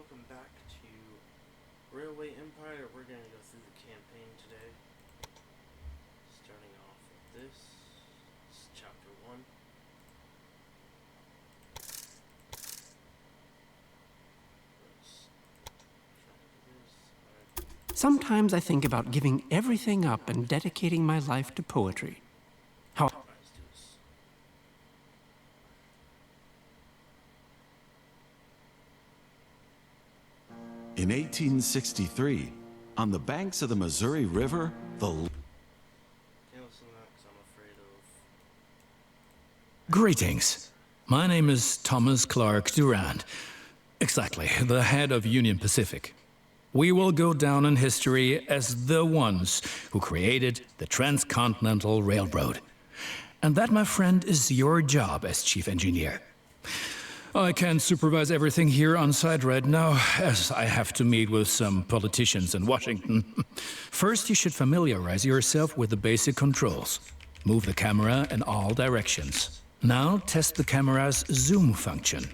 welcome back to Railway Empire. We're going to go through the campaign today. Starting off with this. This is chapter 1. Sometimes I think about giving everything up and dedicating my life to poetry. How In 1863, on the banks of the Missouri River, Greetings. My name is Thomas Clark Durand. Exactly, the head of Union Pacific. We will go down in history as the ones who created the Transcontinental Railroad. And that, my friend, is your job as chief engineer. I can't supervise everything here on site right now, as I have to meet with some politicians in Washington. First, you should familiarize yourself with the basic controls. Move the camera in all directions. Now, test the camera's zoom function.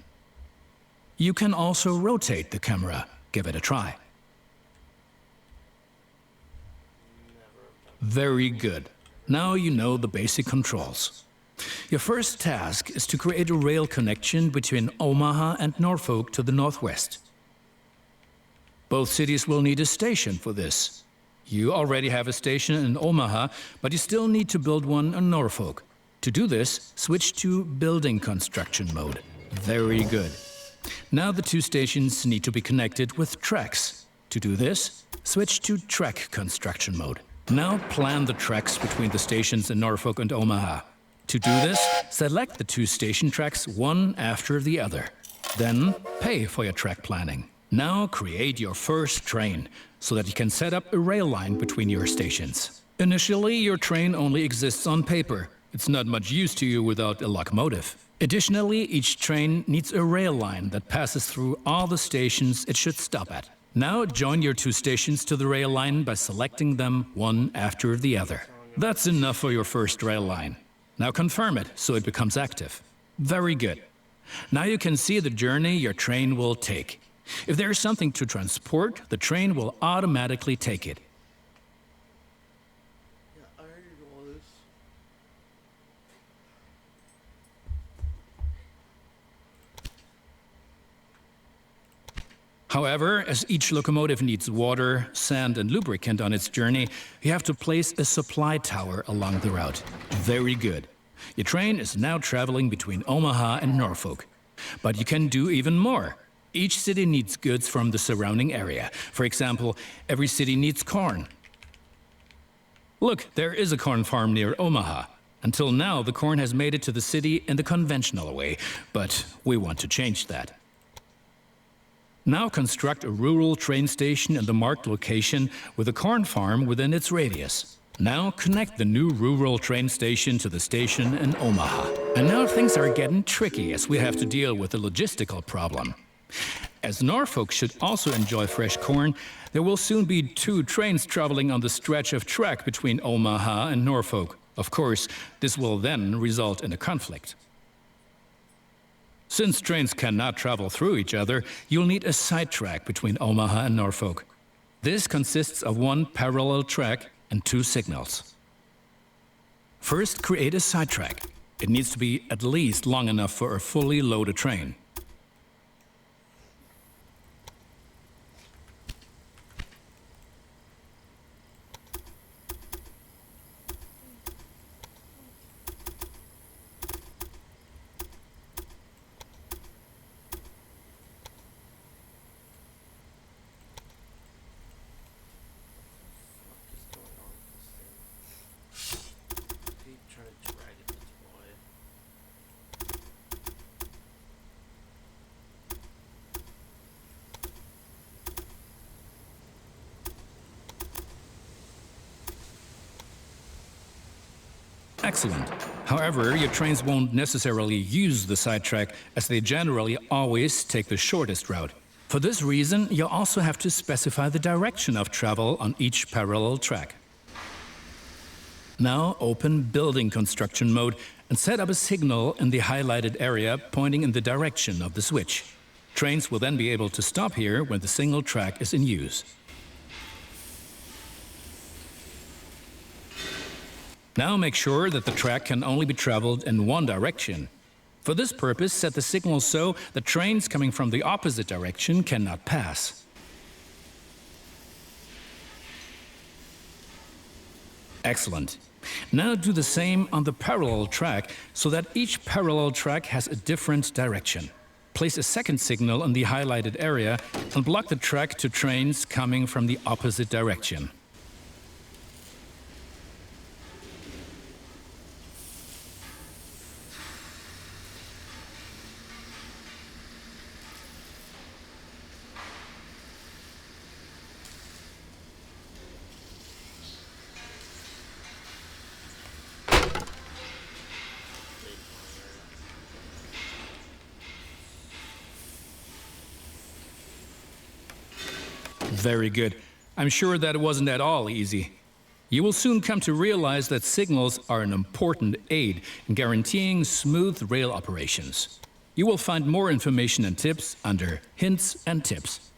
You can also rotate the camera. Give it a try. Very good. Now you know the basic controls. Your first task is to create a rail connection between Omaha and Norfolk to the northwest. Both cities will need a station for this. You already have a station in Omaha, but you still need to build one in Norfolk. To do this, switch to building construction mode. Very good. Now the two stations need to be connected with tracks. To do this, switch to track construction mode. Now plan the tracks between the stations in Norfolk and Omaha. To do this, select the two station tracks one after the other. Then pay for your track planning. Now create your first train so that you can set up a rail line between your stations. Initially, your train only exists on paper. It's not much use to you without a locomotive. Additionally, each train needs a rail line that passes through all the stations it should stop at. Now join your two stations to the rail line by selecting them one after the other. That's enough for your first rail line. Now confirm it so it becomes active. Very good. Now you can see the journey your train will take. If there is something to transport, the train will automatically take it. Yeah, I already know all this. However, as each locomotive needs water, sand, and lubricant on its journey, you have to place a supply tower along the route. Very good. Your train is now traveling between Omaha and Norfolk. But you can do even more. Each city needs goods from the surrounding area. For example, every city needs corn. Look, there is a corn farm near Omaha. Until now, the corn has made it to the city in the conventional way, but we want to change that. Now construct a rural train station in the marked location with a corn farm within its radius. Now connect the new rural train station to the station in Omaha. And now things are getting tricky as we have to deal with a logistical problem. As Norfolk should also enjoy fresh corn, there will soon be two trains traveling on the stretch of track between Omaha and Norfolk. Of course, this will then result in a conflict. Since trains cannot travel through each other, you'll need a sidetrack between Omaha and Norfolk. This consists of one parallel track and two signals. First, create a sidetrack. It needs to be at least long enough for a fully loaded train. Excellent. However, your trains won't necessarily use the sidetrack, as they generally always take the shortest route. For this reason, you also have to specify the direction of travel on each parallel track. Now open building construction mode and set up a signal in the highlighted area pointing in the direction of the switch. Trains will then be able to stop here when the signal track is in use. Now make sure that the track can only be traveled in one direction. For this purpose, set the signal so that trains coming from the opposite direction cannot pass. Excellent. Now do the same on the parallel track so that each parallel track has a different direction. Place a second signal in the highlighted area and block the track to trains coming from the opposite direction. Very good. I'm sure that it wasn't at all easy. You will soon come to realize that signals are an important aid in guaranteeing smooth rail operations. You will find more information and tips under Hints and Tips.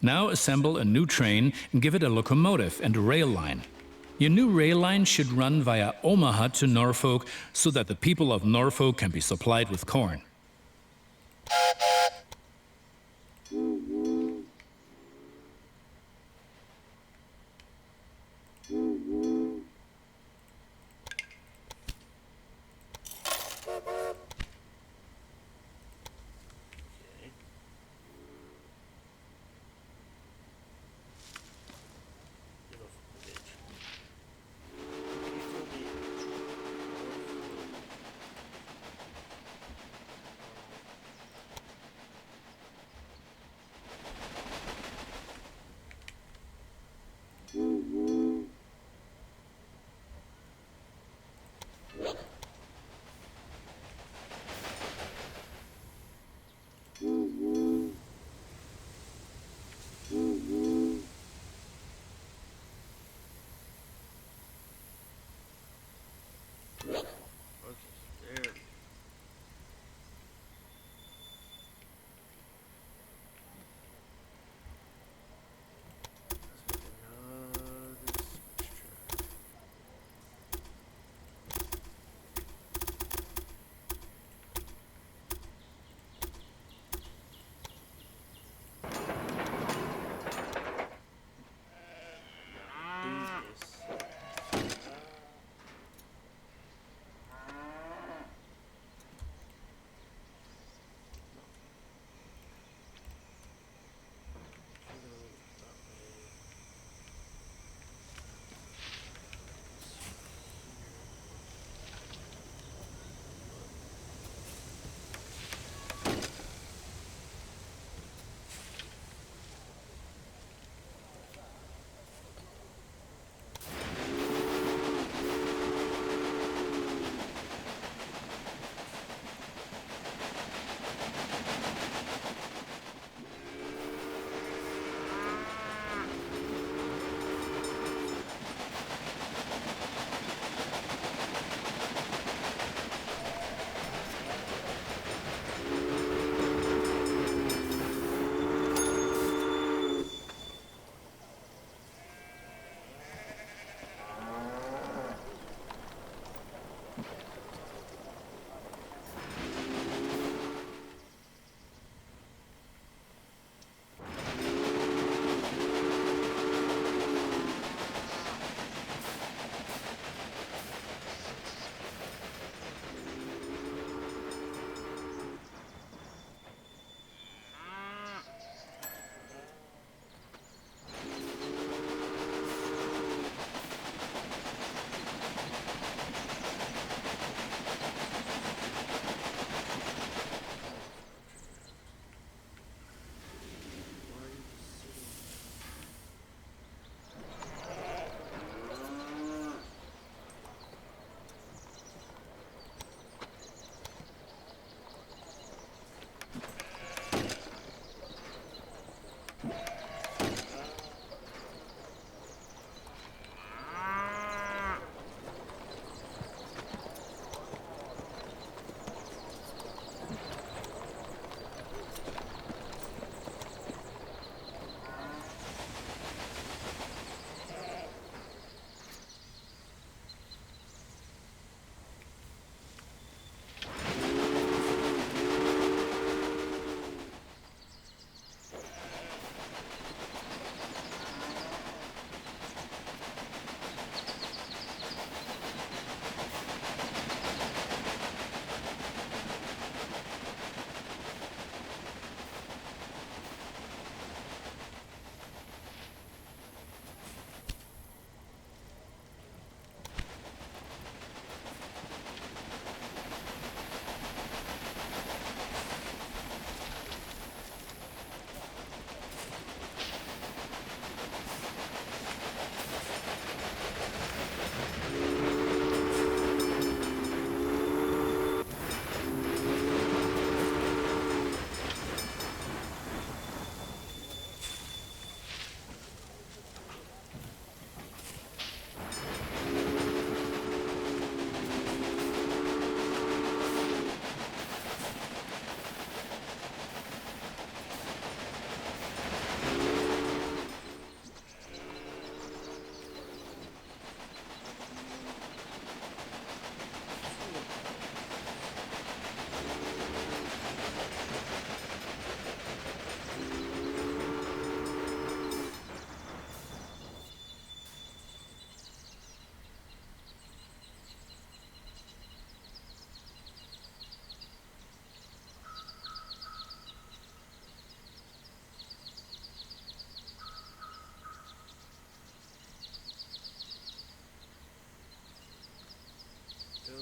Now assemble a new train and give it a locomotive and a rail line. Your new rail line should run via Omaha to Norfolk so that the people of Norfolk can be supplied with corn.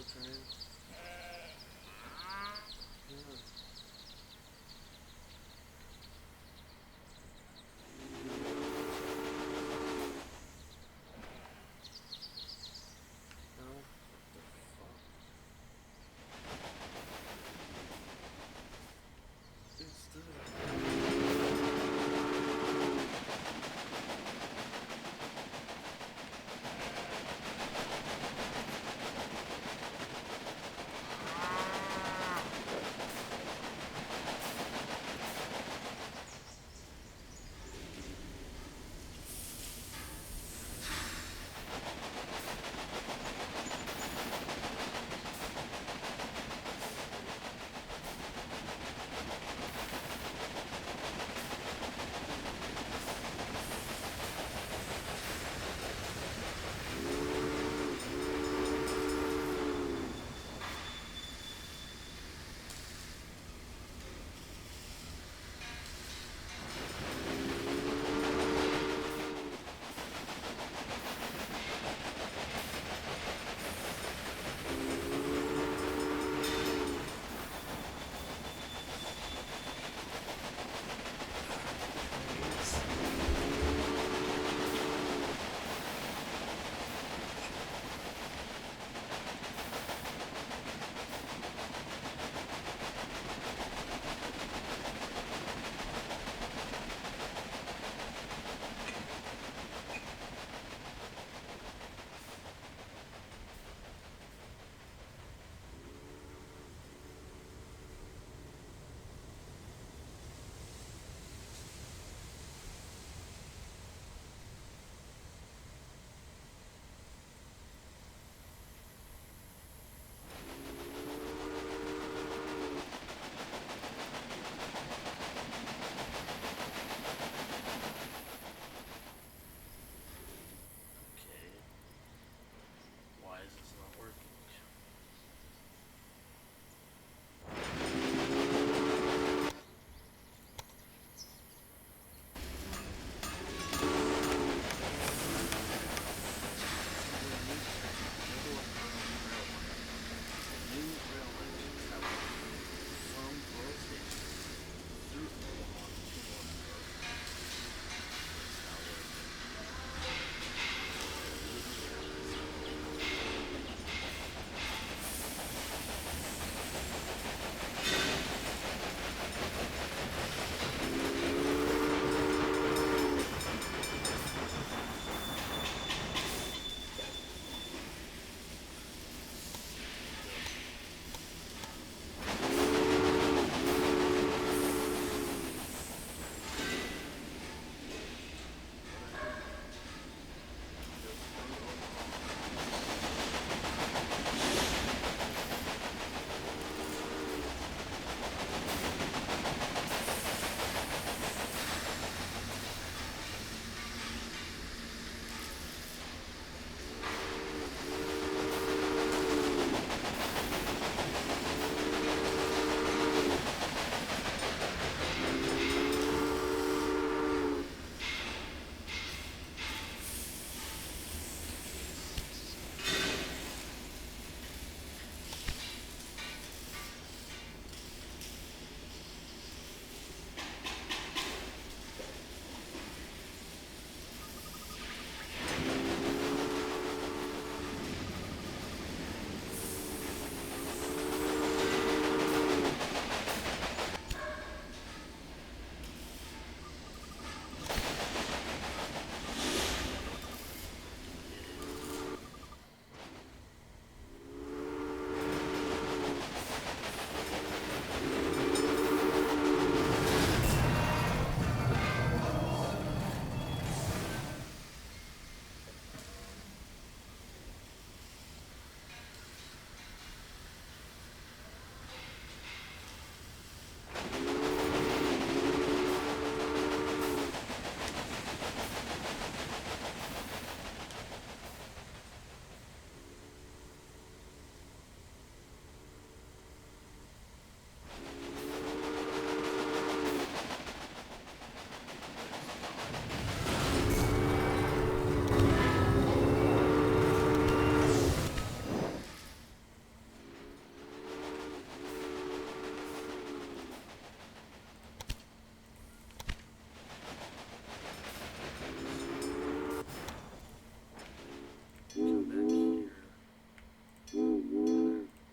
train. Yeah. No? What the fuck? It's still...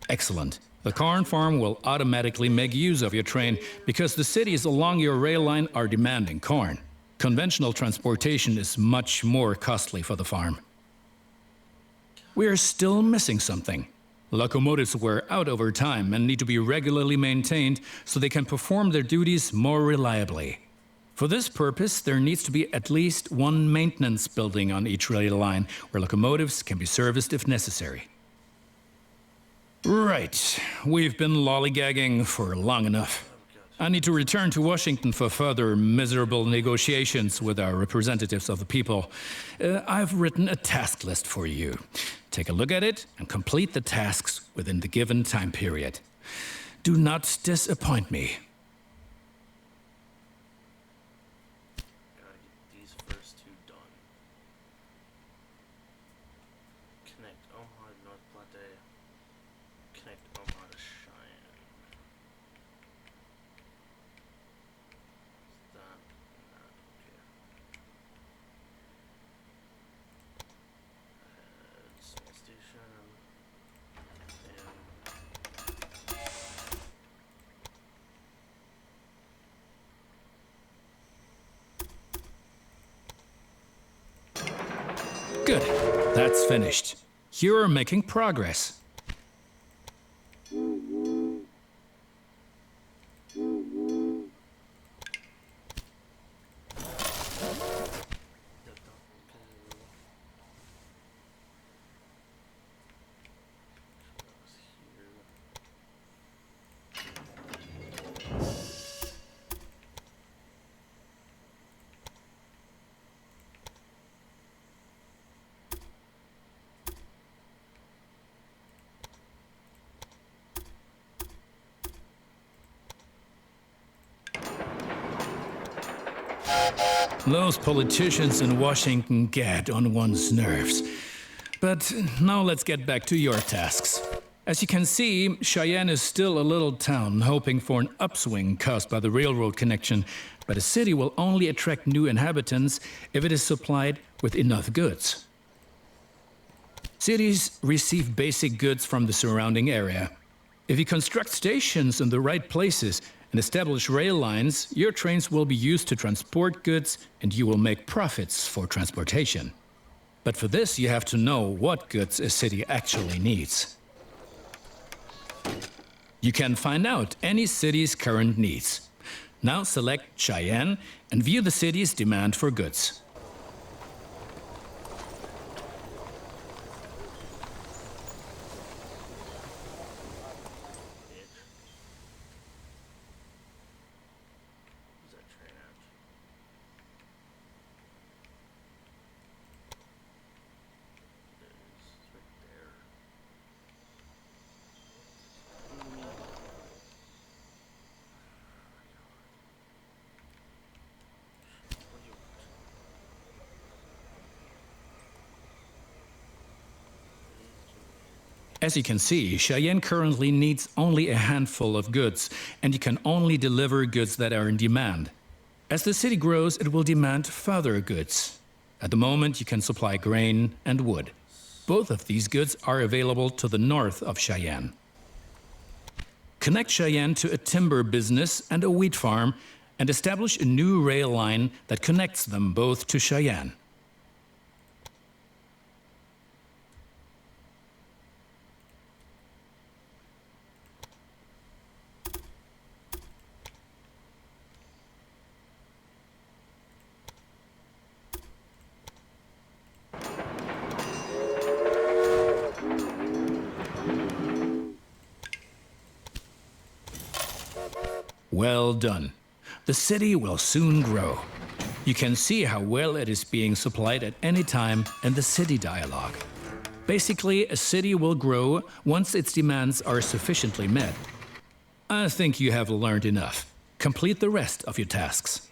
Excellent. The corn farm will automatically make use of your train because the cities along your rail line are demanding corn. Conventional transportation is much more costly for the farm. We are still missing something. Locomotives wear out over time and need to be regularly maintained so they can perform their duties more reliably. For this purpose, there needs to be at least one maintenance building on each rail line where locomotives can be serviced if necessary. Right, we've been lollygagging for long enough. I need to return to Washington for further miserable negotiations with our representatives of the people. I've written a task list for you. Take a look at it and complete the tasks within the given time period. Do not disappoint me. Gotta get these first two done. Connect Omaha to North Platte. Connect Omaha to Cheyenne. Is that not okay? Small station. Good, that's finished. You're making progress. Those politicians in Washington get on one's nerves. But now let's get back to your tasks. As you can see, Cheyenne is still a little town hoping for an upswing caused by the railroad connection, but a city will only attract new inhabitants if it is supplied with enough goods. Cities receive basic goods from the surrounding area. If you construct stations in the right places and establish rail lines, your trains will be used to transport goods and you will make profits for transportation. But for this, you have to know what goods a city actually needs. You can find out any city's current needs. Now select Cheyenne and view the city's demand for goods. Where's that train at? It is. It's right there. What do you want? As you can see, Cheyenne currently needs only a handful of goods, and you can only deliver goods that are in demand. As the city grows, it will demand further goods. At the moment, you can supply grain and wood. Both of these goods are available to the north of Cheyenne. Connect Cheyenne to a timber business and a wheat farm, and establish a new rail line that connects them both to Cheyenne. Well done. The city will soon grow. You can see how well it is being supplied at any time in the city dialogue. Basically, a city will grow once its demands are sufficiently met. I think you have learned enough. Complete the rest of your tasks.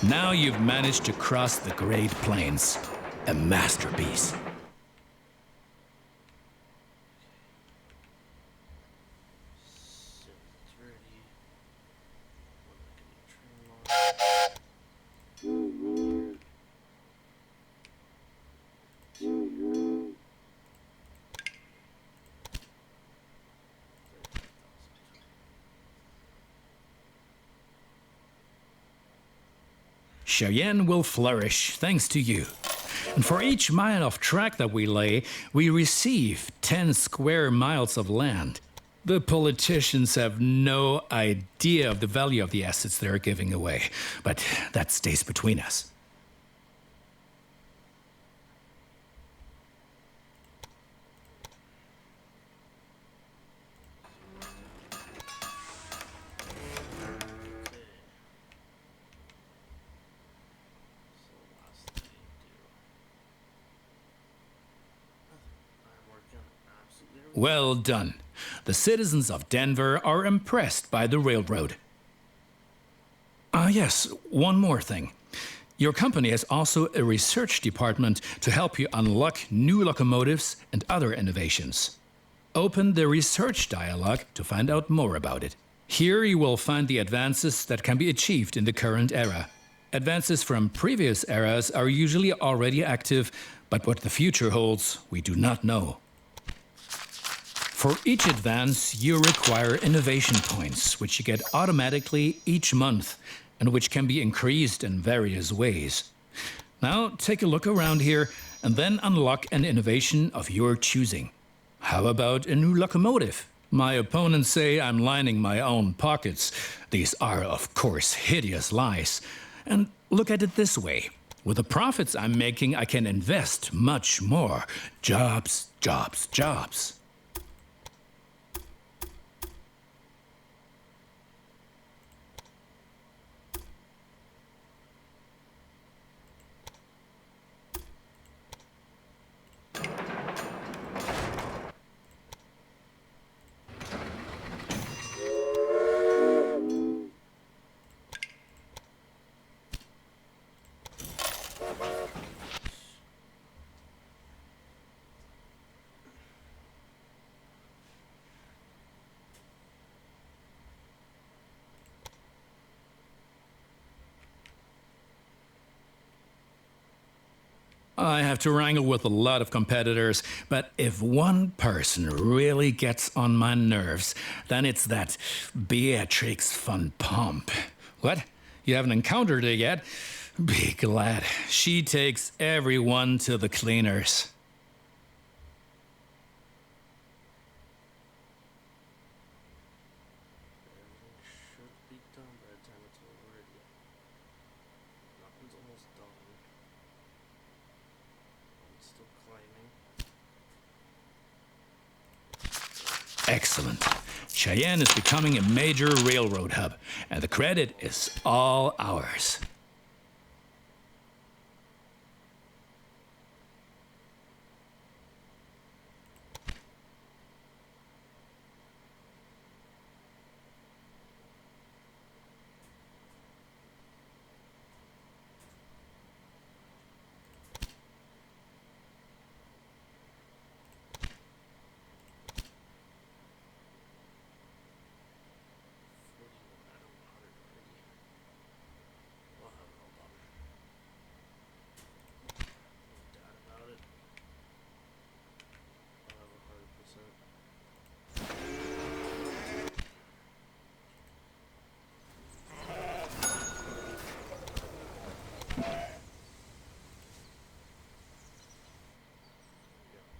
Now you've managed to cross the Great Plains. A masterpiece. So it's ready. What am I gonna Cheyenne will flourish thanks to you. And for each mile of track that we lay, we receive 10 square miles of land. The politicians have no idea of the value of the assets they're giving away, but that stays between us. Well done. The citizens of Denver are impressed by the railroad. Yes, one more thing. Your company has also a research department to help you unlock new locomotives and other innovations. Open the research dialogue to find out more about it. Here you will find the advances that can be achieved in the current era. Advances from previous eras are usually already active, but what the future holds, we do not know. For each advance, you require innovation points, which you get automatically each month, and which can be increased in various ways. Now, take a look around here, and then unlock an innovation of your choosing. How about a new locomotive? My opponents say I'm lining my own pockets. These are, of course, hideous lies. And look at it this way. With the profits I'm making, I can invest much more. Jobs, jobs, jobs. I have to wrangle with a lot of competitors, but if one person really gets on my nerves, then it's that Beatrix von Pomp. What? You haven't encountered her yet? Be glad. She takes everyone to the cleaners. should be done by the time it's all ready. Nothing's almost done. I'm still climbing. Excellent. Cheyenne is becoming a major railroad hub, and the credit is all ours.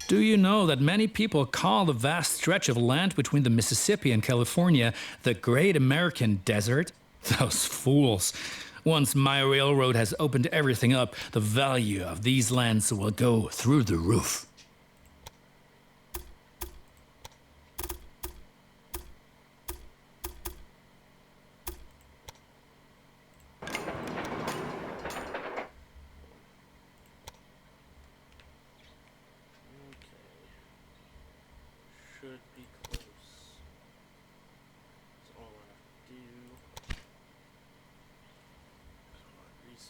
Do you know that many people call the vast stretch of land between the Mississippi and California the Great American Desert? Those fools. Once my railroad has opened everything up, the value of these lands will go through the roof. Should be close. That's all I have to do. So I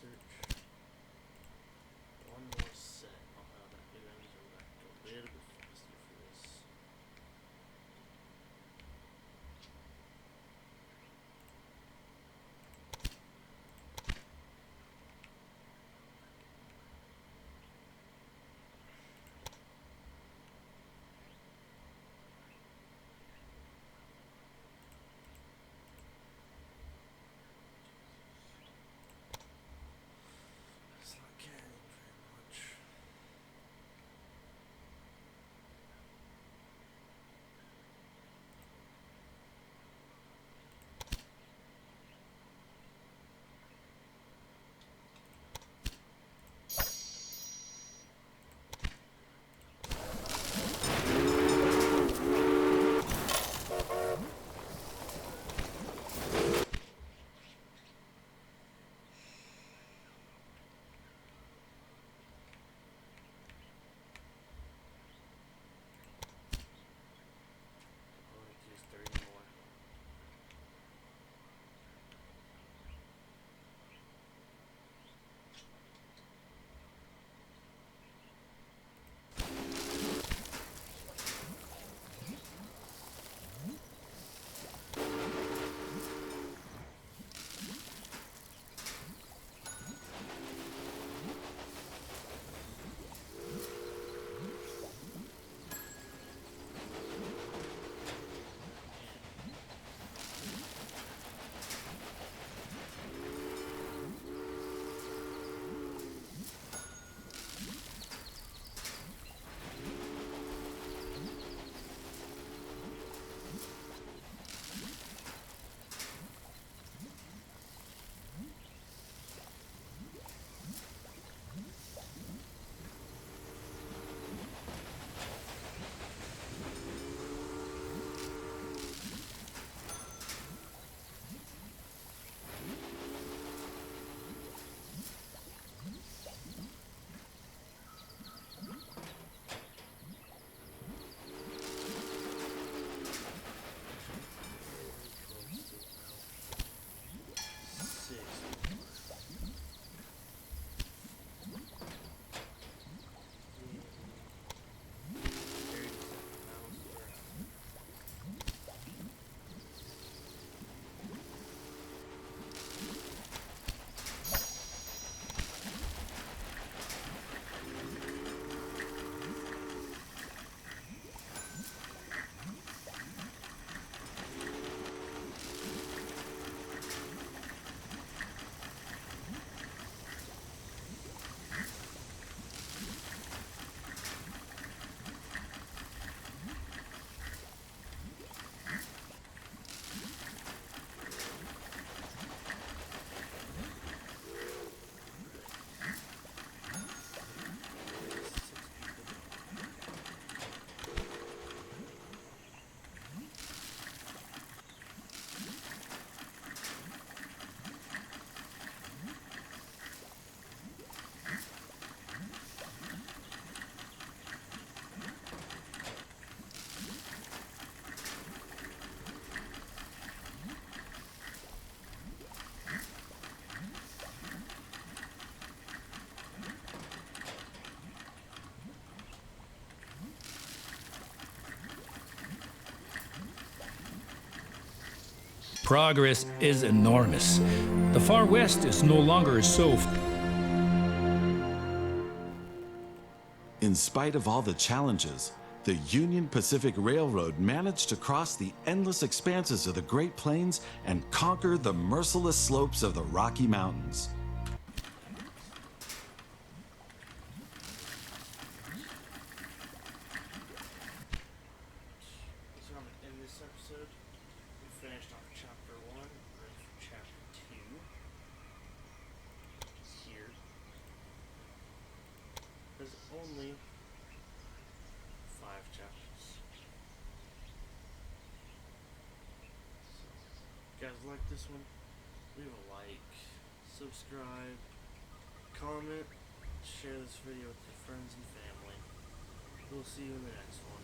Progress is enormous. The far west is no longer so. In spite of all the challenges, the Union Pacific Railroad managed to cross the endless expanses of the Great Plains and conquer the merciless slopes of the Rocky Mountains. So in this episode, we finished off chapter 1, ready for chapter 2. Here. There's only 5 chapters. So, if you guys like this one, leave a like, subscribe, comment, share this video with your friends and family. We'll see you in the next one.